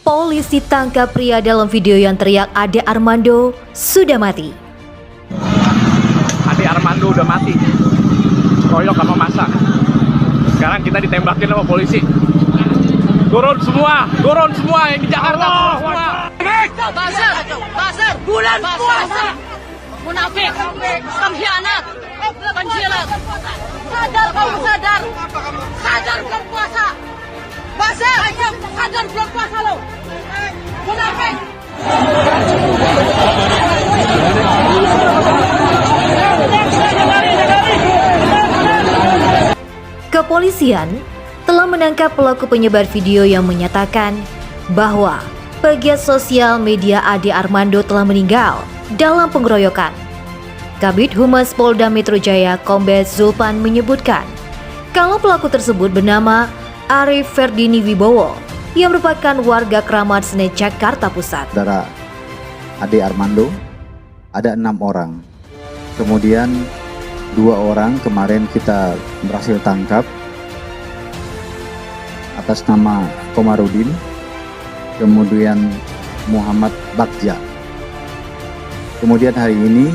Polisi tangkap pria dalam video yang teriak Ade Armando sudah mati. Ade Armando udah mati. Royok sama masa. Sekarang kita ditembakin sama polisi. Turun semua yang di Jakarta. Semua. Basar, bulan puasa. Munafik, pengkhianat, penjilat. Sadar kamu sadar. Sadar bulan puasa. Basar, sadar bulan puasa lo. Munafik. Kepolisian telah menangkap pelaku penyebar video yang menyatakan bahwa pegiat sosial media Ade Armando telah meninggal dalam pengeroyokan. Kabid Humas Polda Metro Jaya Kombes Zulpan menyebutkan kalau pelaku tersebut bernama Arif Ferdini Wibowo yang merupakan warga Kramat Senen, Jakarta Pusat. Saudara Ade Armando ada 6 orang, kemudian 2 orang kemarin kita berhasil tangkap atas nama Komarudin, kemudian Muhammad Bagja. Kemudian hari ini,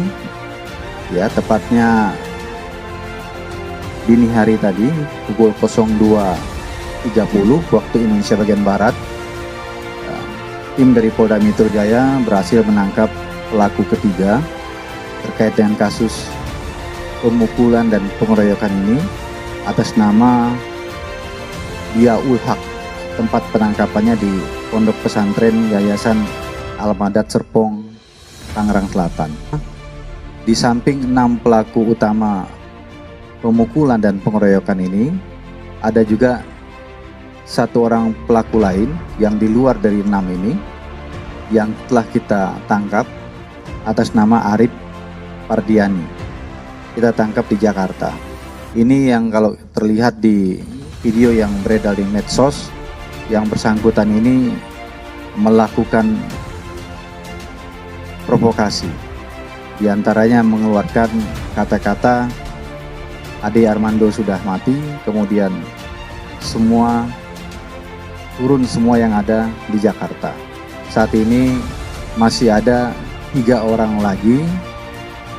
ya tepatnya dini hari tadi pukul 02.30 waktu Indonesia bagian Barat, tim dari Polda Metro Jaya berhasil menangkap pelaku ketiga terkait dengan kasus pemukulan dan pengeroyokan ini atas nama Diaul Haq. Tempat penangkapannya di Pondok Pesantren Yayasan Al-Madad Serpong, Tangerang Selatan. Di samping 6 pelaku utama pemukulan dan pengeroyokan ini, ada juga 1 orang pelaku lain yang di luar dari 6 ini yang telah kita tangkap atas nama Arif Pardiani. Kita tangkap di Jakarta. Ini yang kalau terlihat di video yang beredar di medsos, yang bersangkutan ini melakukan provokasi. Di antaranya mengeluarkan kata-kata Ade Armando sudah mati, kemudian turun semua yang ada di Jakarta. Saat ini masih ada 3 orang lagi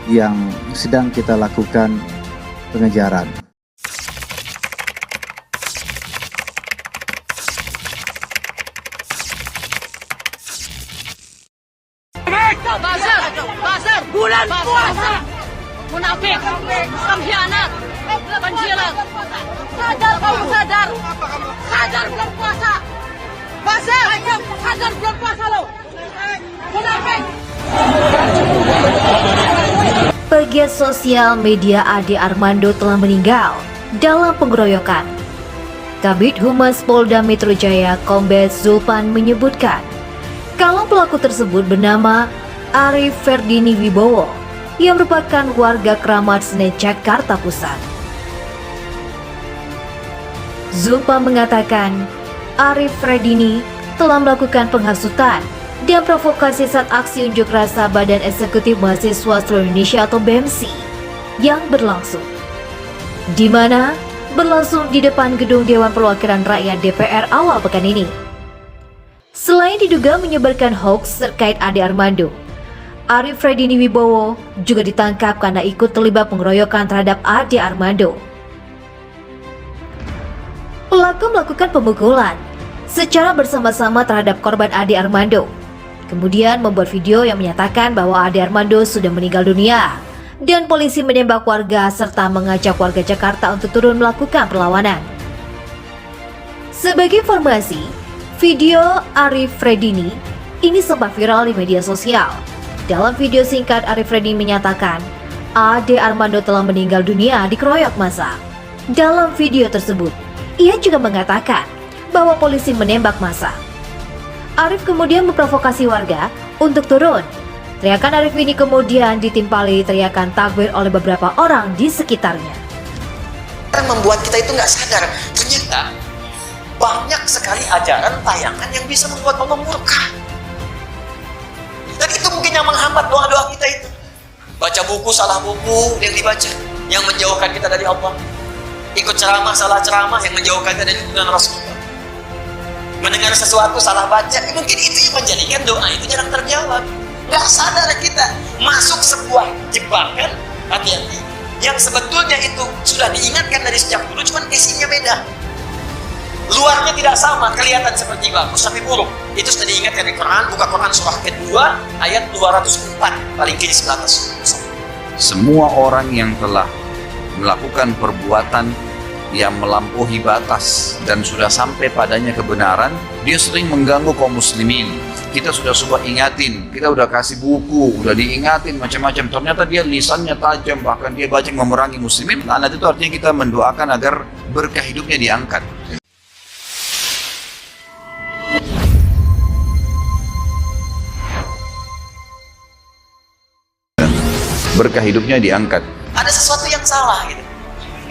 yang sedang kita lakukan pengejaran. Basar, bulan puasa. Munafik, pengkhianat, penjilat. Sadar kamu sadar. Sadar bulan puasa. Basar, sadar bulan puasa lo. Munafik. Pegiat sosial media Ade Armando telah meninggal dalam pengeroyokan. Kabid Humas Polda Metro Jaya Kombes Zulpan menyebutkan kalau pelaku tersebut bernama Arif Ferdini Wibowo yang merupakan warga Kramat Senen, Jakarta Pusat. Zulpan mengatakan Arif Ferdini telah melakukan penghasutan dan provokasi saat aksi unjuk rasa Badan Eksekutif Mahasiswa Seluruh Indonesia atau BEMSI yang berlangsung, di mana berlangsung di depan gedung Dewan Perwakilan Rakyat DPR awal pekan ini. Selain diduga menyebarkan hoaks terkait Ade Armando, Arif Ferdini Wibowo juga ditangkap karena ikut terlibat pengeroyokan terhadap Ade Armando. Pelaku melakukan pemukulan secara bersama-sama terhadap korban Ade Armando, kemudian membuat video yang menyatakan bahwa Ade Armando sudah meninggal dunia dan polisi menembak warga serta mengajak warga Jakarta untuk turun melakukan perlawanan. Sebagai informasi, video Arif Ferdini ini sempat viral di media sosial. Dalam video singkat, Arif Ferdini menyatakan Ade Armando telah meninggal dunia dikeroyok massa. Dalam video tersebut, ia juga mengatakan bahwa polisi menembak massa. Arif kemudian memprovokasi warga untuk turun. Teriakan Arif ini kemudian ditimpali teriakan takbir oleh beberapa orang di sekitarnya. Membuat kita itu nggak sadar, ternyata banyak sekali ajaran tayangan yang bisa membuat Allah murka. Dan itu mungkin yang menghambat doa-doa kita itu. Baca buku, salah buku yang dibaca, yang menjauhkan kita dari Allah. Ikut ceramah, salah ceramah yang menjauhkan kita dari tuntunan Rasulullah. mendengar sesuatu salah baca, mungkin itu yang menjadikan doa itu jarang terjawab. Nggak sadar kita masuk sebuah jebakan, hati-hati, yang sebetulnya itu sudah diingatkan dari sejak dulu, cuman isinya beda. Luarnya tidak sama, kelihatan seperti bagus tapi buruk. Itu sudah diingatkan di Quran. Buka Quran surah kedua ayat 204, paling kiri sebelah atas. Semua orang yang telah melakukan perbuatan yang melampaui batas dan sudah sampai padanya kebenaran, dia sering mengganggu kaum muslimin. Kita sudah ingatin, kita udah kasih buku, udah diingatin macam-macam. Ternyata dia lisannya tajam, bahkan dia banyak memerangi muslimin. Laknat itu artinya kita mendoakan agar berkah hidupnya diangkat. Berkah hidupnya diangkat. Ada sesuatu yang salah gitu.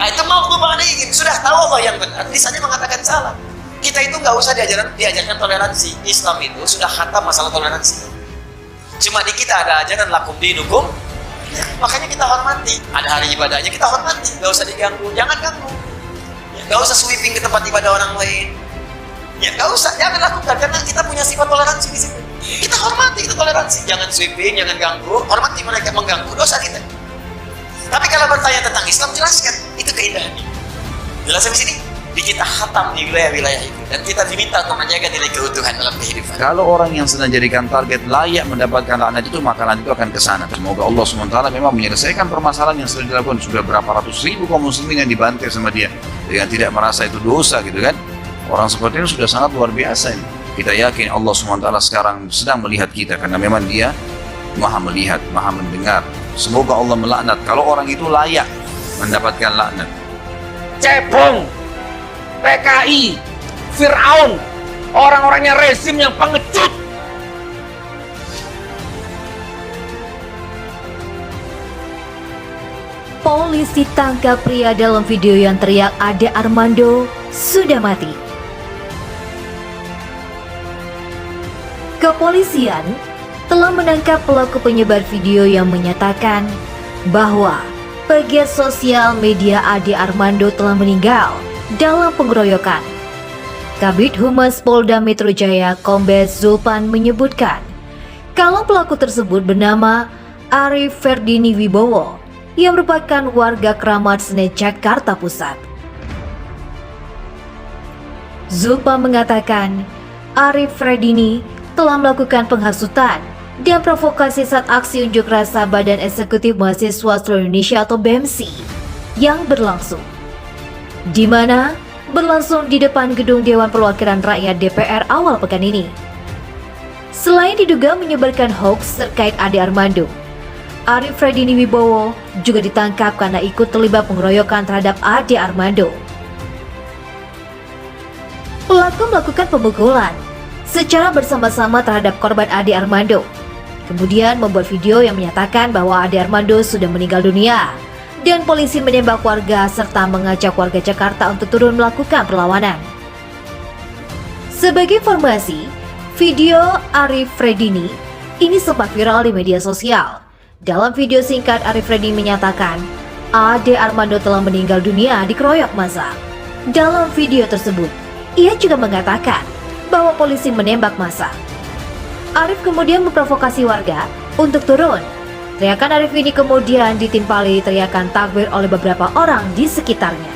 Nah itu mau berubah ingin, sudah tahu Allah yang benar, lisannya mengatakan salah. Kita itu nggak usah diajarkan toleransi. Islam itu sudah khatam masalah toleransi. Cuma di kita ada ajaran lakum dinukum, ya, makanya kita hormati. Ada hari ibadahnya kita hormati, nggak usah diganggu, jangan ganggu. Ya, nggak usah sweeping ke tempat ibadah orang lain. Ya nggak usah, jangan lakukan karena kita punya sifat toleransi di situ. Kita hormati itu toleransi, jangan sweeping, jangan ganggu, hormati mereka mengganggu, dosa kita. Tapi kalau bertanya tentang Islam, jelaskan itu keindahannya. Jelaskan di sini, di kita khatam di wilayah-wilayah itu, dan kita diminta untuk menjaga nilai keutuhan dalam kehidupan. Kalau orang yang sedang jadikan target layak mendapatkan laknat itu, maka laknat itu akan ke sana. Semoga Allah SWT memang menyelesaikan permasalahan yang sedang dilakukan. Sudah berapa ratus ribu kaum muslimin yang dibantai sama dia dengan tidak merasa itu dosa gitu kan. Orang seperti ini sudah sangat luar biasa ini. Kita yakin Allah SWT sekarang sedang melihat kita karena memang dia maha melihat, maha mendengar. Semoga Allah melaknat kalau orang itu layak mendapatkan laknat. Cebong, PKI, Fir'aun, orang-orangnya rezim yang pengecut. Polisi tangkap pria dalam video yang teriak Ade Armando sudah mati. Kepolisian telah menangkap pelaku penyebar video yang menyatakan bahwa pegiat sosial media Ade Armando telah meninggal dalam pengeroyokan. Kabid Humas Polda Metro Jaya Kombes Zulpan menyebutkan kalau pelaku tersebut bernama Arif Ferdini Wibowo yang merupakan warga Kramat Senen, Jakarta Pusat. Zulpan mengatakan Arif Ferdini telah melakukan penghasutan dan provokasi saat aksi unjuk rasa Badan Eksekutif Mahasiswa Seluruh Indonesia atau BEMSI yang berlangsung, di mana berlangsung di depan gedung Dewan Perwakilan Rakyat DPR awal pekan ini. Selain diduga menyebarkan hoaks terkait Ade Armando, Arif Ferdini Wibowo juga ditangkap karena ikut terlibat pengeroyokan terhadap Ade Armando. Pelaku melakukan pemukulan secara bersama-sama terhadap korban Ade Armando. Kemudian membuat video yang menyatakan bahwa Ade Armando sudah meninggal dunia dan polisi menembak warga serta mengajak warga Jakarta untuk turun melakukan perlawanan. Sebagai informasi, video Arif Ferdini ini sempat viral di media sosial. Dalam video singkat, Arif Ferdini menyatakan Ade Armando telah meninggal dunia dikeroyok massa. Dalam video tersebut, ia juga mengatakan bahwa polisi menembak massa. Arif kemudian memprovokasi warga untuk turun. Teriakan Arif ini kemudian ditimpali teriakan takbir oleh beberapa orang di sekitarnya.